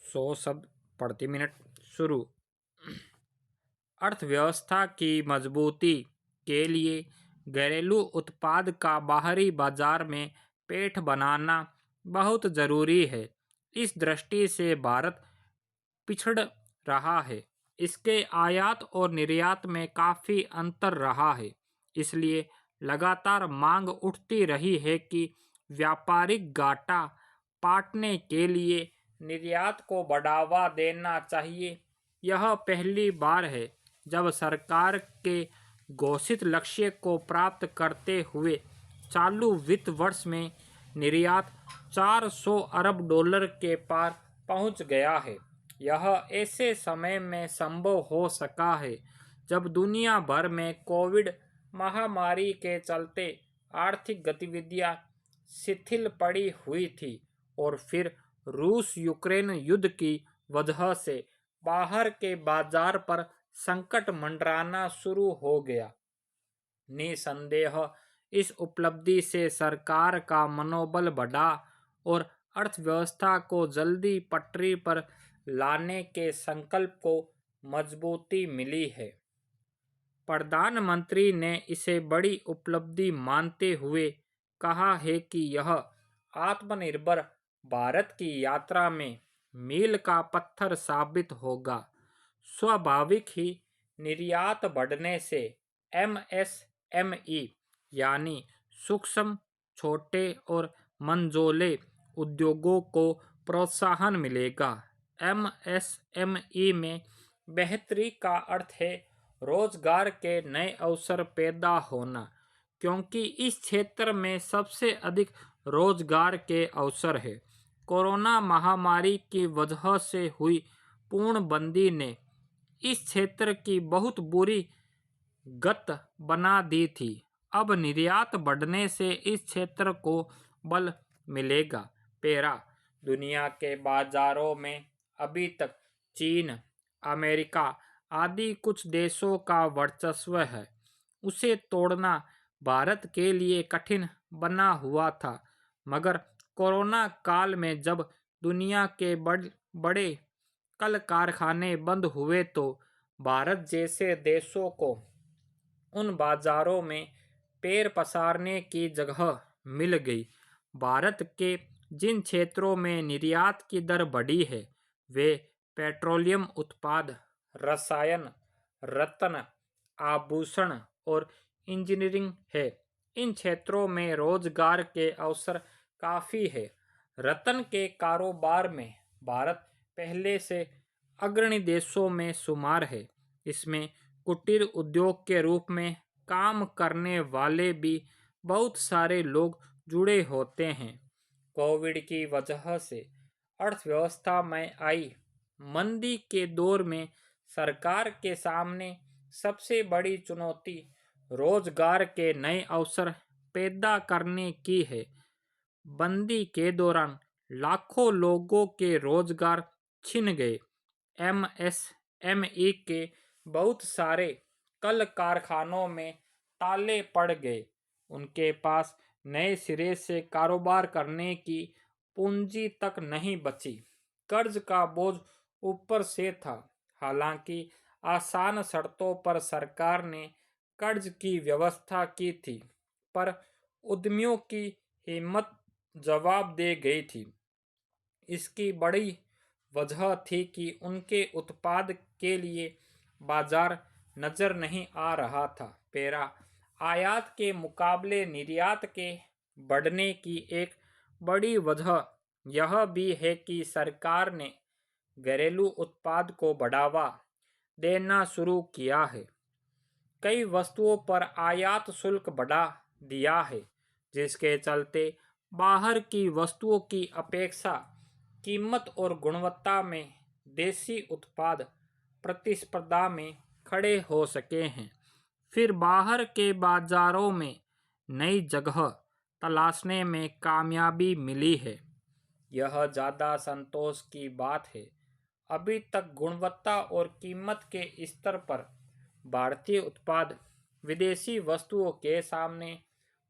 100 शब्द प्रति मिनट शुरू। अर्थव्यवस्था की मजबूती के लिए घरेलू उत्पाद का बाहरी बाजार में पेठ बनाना बहुत जरूरी है। इस दृष्टि से भारत पिछड़ रहा है। इसके आयात और निर्यात में काफ़ी अंतर रहा है। इसलिए लगातार मांग उठती रही है कि व्यापारिक घाटा पाटने के लिए निर्यात को बढ़ावा देना चाहिए। यह पहली बार है जब सरकार के घोषित लक्ष्य को प्राप्त करते हुए चालू वित्त वर्ष में निर्यात 400 अरब डॉलर के पार पहुंच गया है। यह ऐसे समय में संभव हो सका है जब दुनिया भर में कोविड महामारी के चलते आर्थिक गतिविधियां शिथिल पड़ी हुई थी और फिर रूस यूक्रेन युद्ध की वजह से बाहर के बाजार पर संकट मंडराना शुरू हो गया। निसंदेह इस उपलब्धि से सरकार का मनोबल बढ़ा और अर्थव्यवस्था को जल्दी पटरी पर लाने के संकल्प को मजबूती मिली है। प्रधानमंत्री ने इसे बड़ी उपलब्धि मानते हुए कहा है कि यह आत्मनिर्भर भारत की यात्रा में मील का पत्थर साबित होगा। स्वाभाविक ही निर्यात बढ़ने से एमएसएमई यानी सूक्ष्म, छोटे और मंझोले उद्योगों को प्रोत्साहन मिलेगा। एमएसएमई में बेहतरी का अर्थ है रोजगार के नए अवसर पैदा होना, क्योंकि इस क्षेत्र में सबसे अधिक रोजगार के अवसर है। कोरोना महामारी की वजह से हुई पूर्णबंदी ने इस क्षेत्र की बहुत बुरी गत बना दी थी। अब निर्यात बढ़ने से इस क्षेत्र को बल मिलेगा। दुनिया के बाजारों में अभी तक चीन, अमेरिका आदि कुछ देशों का वर्चस्व है। उसे तोड़ना भारत के लिए कठिन बना हुआ था, मगर कोरोना काल में जब दुनिया के बड़े कल कारखाने बंद हुए तो भारत जैसे देशों को उन बाजारों में पैर पसारने की जगह मिल गई। भारत के जिन क्षेत्रों में निर्यात की दर बढ़ी है वे पेट्रोलियम उत्पाद, रसायन, रत्न, आभूषण और इंजीनियरिंग है। इन क्षेत्रों में रोजगार के अवसर काफ़ी है। रत्न के कारोबार में भारत पहले से अग्रणी देशों में शुमार है। इसमें कुटीर उद्योग के रूप में काम करने वाले भी बहुत सारे लोग जुड़े होते हैं। कोविड की वजह से अर्थव्यवस्था में आई मंदी के दौर में सरकार के सामने सबसे बड़ी चुनौती रोजगार के नए अवसर पैदा करने की है। बंदी के दौरान लाखों लोगों के रोजगार छिन गए। एमएसएमई के बहुत सारे कल कारखानों में ताले पड़ गए। उनके पास नए सिरे से कारोबार करने की पूंजी तक नहीं बची। कर्ज का बोझ ऊपर से था। हालांकि आसान शर्तों पर सरकार ने कर्ज की व्यवस्था की थी, पर उद्यमियों की हिम्मत जवाब दे गई थी। इसकी बड़ी वजह थी कि उनके उत्पाद के लिए बाजार नजर नहीं आ रहा था। आयात के मुकाबले निर्यात के बढ़ने की एक बड़ी वजह यह भी है कि सरकार ने घरेलू उत्पाद को बढ़ावा देना शुरू किया है। कई वस्तुओं पर आयात शुल्क बढ़ा दिया है, जिसके चलते बाहर की वस्तुओं की अपेक्षा कीमत और गुणवत्ता में देसी उत्पाद प्रतिस्पर्धा में खड़े हो सके हैं। फिर बाहर के बाजारों में नई जगह तलाशने में कामयाबी मिली है। यह ज़्यादा संतोष की बात है। अभी तक गुणवत्ता और कीमत के स्तर पर भारतीय उत्पाद विदेशी वस्तुओं के सामने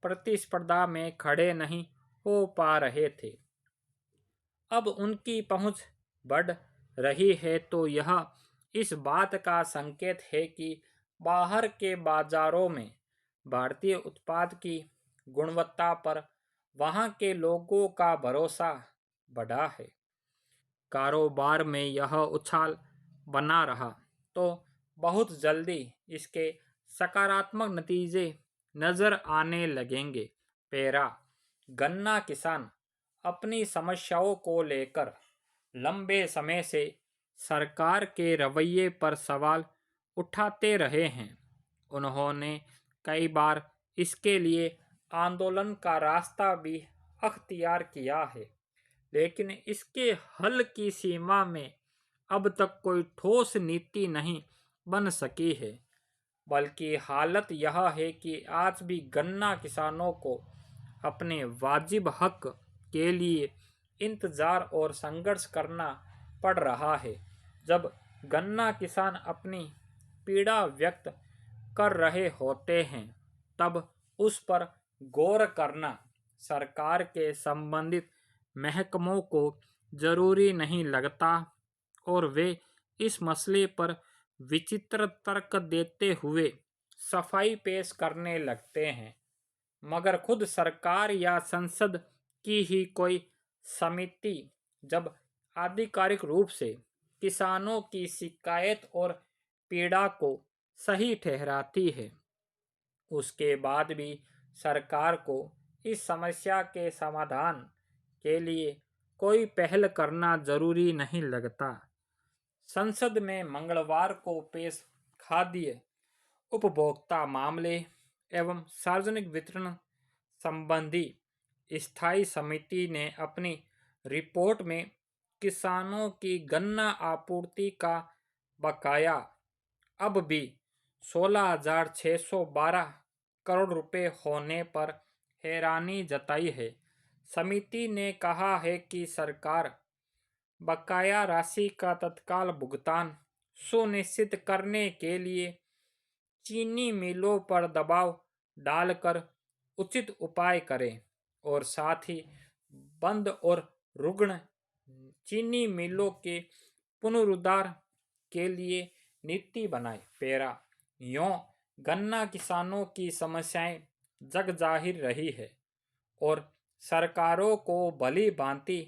प्रतिस्पर्धा में खड़े नहीं हो पा रहे थे। अब उनकी पहुंच बढ़ रही है तो यह इस बात का संकेत है कि बाहर के बाजारों में भारतीय उत्पाद की गुणवत्ता पर वहाँ के लोगों का भरोसा बढ़ा है। कारोबार में यह उछाल बना रहा तो बहुत जल्दी इसके सकारात्मक नतीजे नजर आने लगेंगे। पेरा गन्ना किसान अपनी समस्याओं को लेकर लंबे समय से सरकार के रवैये पर सवाल उठाते रहे हैं। उन्होंने कई बार इसके लिए आंदोलन का रास्ता भी अख्तियार किया है, लेकिन इसके हल की सीमा में अब तक कोई ठोस नीति नहीं बन सकी है। बल्कि हालत यह है कि आज भी गन्ना किसानों को अपने वाजिब हक के लिए इंतजार और संघर्ष करना पड़ रहा है। जब गन्ना किसान अपनी पीड़ा व्यक्त कर रहे होते हैं, तब उस पर गौर करना सरकार के संबंधित महकमों को जरूरी नहीं लगता और वे इस मसले पर विचित्र तर्क देते हुए सफाई पेश करने लगते हैं। मगर खुद सरकार या संसद की ही कोई समिति जब आधिकारिक रूप से किसानों की शिकायत और पीड़ा को सही ठहराती है, उसके बाद भी सरकार को इस समस्या के समाधान के लिए कोई पहल करना जरूरी नहीं लगता। संसद में मंगलवार को पेश खाद्य उपभोक्ता मामले एवं सार्वजनिक वितरण संबंधी स्थायी समिति ने अपनी रिपोर्ट में किसानों की गन्ना आपूर्ति का बकाया अब भी 16,612 करोड़ रुपए होने पर हैरानी जताई है। समिति ने कहा है कि सरकार बकाया राशि का तत्काल भुगतान सुनिश्चित करने के लिए चीनी मिलों पर दबाव डालकर उचित उपाय करे और साथ ही बंद और रुग्ण चीनी मिलों के पुनरुद्धार के लिए नीति बनाए। पेरा यों गन्ना किसानों की समस्याएं जग जाहिर रही है और सरकारों को भली भांति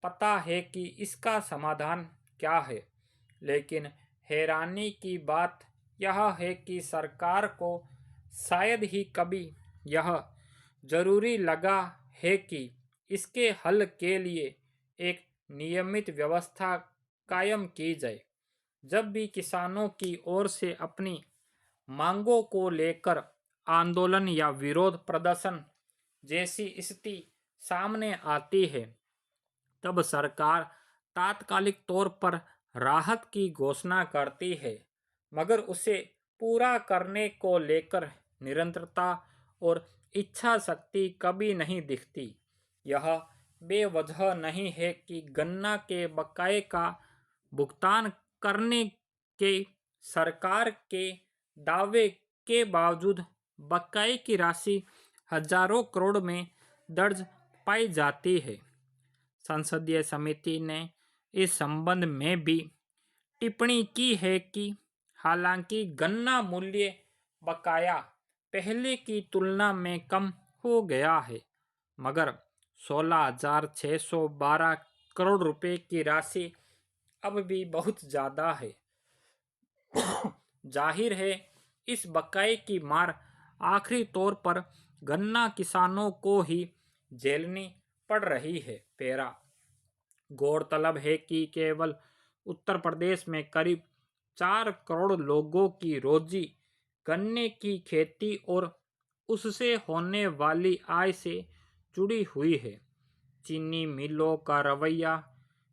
पता है कि इसका समाधान क्या है, लेकिन हैरानी की बात यह है कि सरकार को शायद ही कभी यह जरूरी लगा है कि इसके हल के लिए एक नियमित व्यवस्था कायम की जाए। जब भी किसानों की ओर से अपनी मांगों को लेकर आंदोलन या विरोध प्रदर्शन जैसी स्थिति सामने आती है, तब सरकार तात्कालिक तौर पर राहत की घोषणा करती है, मगर उसे पूरा करने को लेकर निरंतरता और इच्छा शक्ति कभी नहीं दिखती। यह बेवजह नहीं है कि गन्ना के बकाये का भुगतान करने के सरकार के दावे के बावजूद बकाये की राशि हजारों करोड़ में दर्ज पाई जाती है। संसदीय समिति ने इस संबंध में भी टिप्पणी की है कि हालांकि गन्ना मूल्य बकाया पहले की तुलना में कम हो गया है, मगर 16,612 करोड़ रुपए की राशि अब भी बहुत ज़्यादा है। जाहिर है इस बकाये की मार आखिरी तौर पर गन्ना किसानों को ही झेलनी पड़ रही है। पेरा गौरतलब है कि केवल उत्तर प्रदेश में करीब 4 करोड़ लोगों की रोजी गन्ने की खेती और उससे होने वाली आय से जुड़ी हुई है। चीनी मिलों का रवैया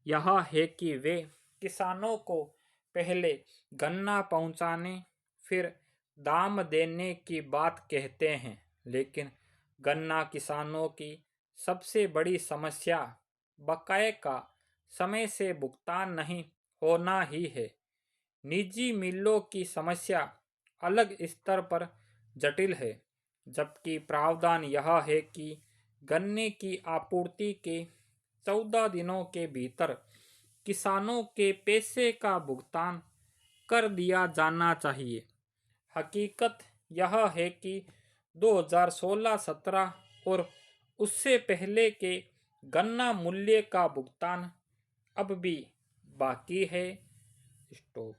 यह है कि वे किसानों को पहले गन्ना पहुंचाने फिर दाम देने की बात कहते हैं, लेकिन गन्ना किसानों की सबसे बड़ी समस्या बकाये का समय से भुगतान नहीं होना ही है। निजी मिलों की समस्या अलग स्तर पर जटिल है, जबकि प्रावधान यह है कि गन्ने की आपूर्ति के 14 दिनों के भीतर किसानों के पैसे का भुगतान कर दिया जाना चाहिए। हकीकत यह है कि 2016-17 और उससे पहले के गन्ना मूल्य का भुगतान अब भी बाकी है। स्टॉप।